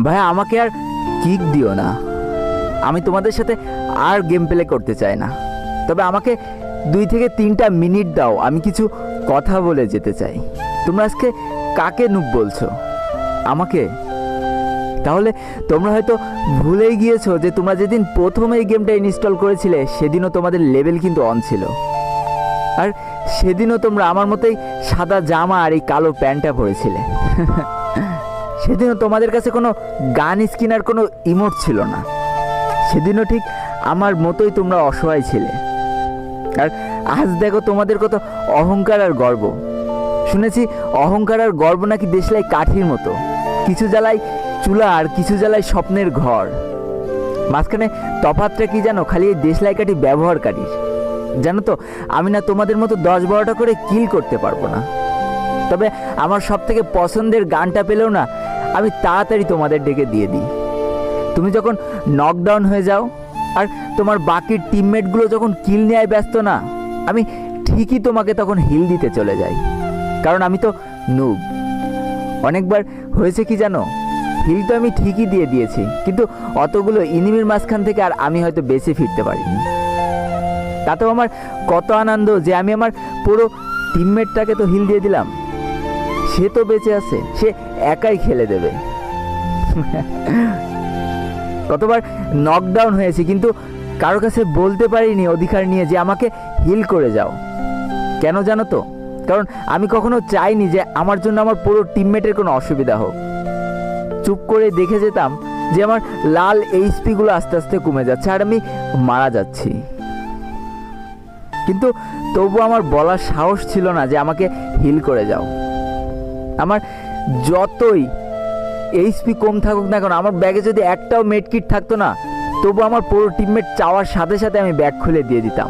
ভাইয়া আমাকে আর কিক দিও না, আমি তোমাদের সাথে আর গেম প্লে করতে চাই না। তবে আমাকে 2 থেকে 3টা মিনিট দাও, আমি কিছু কথা বলে যেতে চাই। তোমরা আজকে কাকে নুব বলছো? আমাকে? তাহলে তোমরা হয়তো ভুলেই গিয়েছো যে তোমরা যেদিন প্রথম এই গেমটা ইনস্টল করেছিলে সেদিনও তোমাদের লেভেল কিন্তু অন ছিল, আর সেদিনও তোমরা আমার মতোই সাদা জামা আর এই কালো প্যান্টটা পরেছিলে। সেদিনও তোমাদের কাছে কোনো গান স্কিন আর কোনো ইমোট ছিল না। সেদিনও ঠিক আমার মতোই তোমরা অসহায় ছিলে। আর আজ দেখো তোমাদের কত অহংকার আর গর্ব। শুনেছি অহংকার আর গর্ব নাকি দেশলাই কাঠির মতো, কিছু জ্বালায় চুলা আর কিছু জ্বালায় স্বপ্নের ঘর। মাঝখানে তফাৎটা কি জানো? খালি এই দেশলাই কাঠি ব্যবহারকারীর। জানো তো আমি না তোমাদের মতো 10-12টা করে কিল করতে পারবো না। তবে আমার সব থেকে পছন্দের গানটা পেলেও না আমি তাড়াতাড়ি তোমাদের ডেকে দিয়ে দিই। তুমি যখন নকডাউন হয়ে যাও আর তোমার বাকি টিমমেটগুলো যখন কিল নেওয়ায় ব্যস্ত না, আমি ঠিকই তোমাকে তখন হিল দিতে চলে যাই, কারণ আমি তো নুব। অনেকবার হয়েছে কি জানো, হিল তো আমি ঠিকই দিয়ে দিয়েছি, কিন্তু অতগুলো ইনিমির মাঝখান থেকে আর আমি হয়তো বেঁচে ফিরতে পারিনি। তাতেও আমার কত আনন্দ যে আমি আমার পুরো টিমমেটটাকে তো হিল দিয়ে দিলাম, সে তো বেঁচে আছে, সে একাই খেলে দেবে। কতবার নকডাউন হয়েছে কিন্তু কারো কাছে বলতে পারিনি অধিকার নিয়ে যে আমাকে হিল করে যাও। কেন জানো তো? কারণ আমি কখনো চাইনি যে আমার জন্য আমার পুরো টিমমেটের কোনো অসুবিধা হোক। চুপ করে দেখে যেতাম যে আমার লাল এইচপিগুলো আস্তে আস্তে কমে যাচ্ছে আর আমি মারা যাচ্ছি, কিন্তু তবু আমার বলার সাহস ছিল না যে আমাকে হিল করে যাও। আমার যতই এইচপি কম থাকুক না কেন, আমার ব্যাগে যদি একটাও মেডকিট থাকতো না, তবু আমার পুরো টিমমেট চাওয়ার সাথে সাথে আমি ব্যাগ খুলে দিয়ে দিতাম।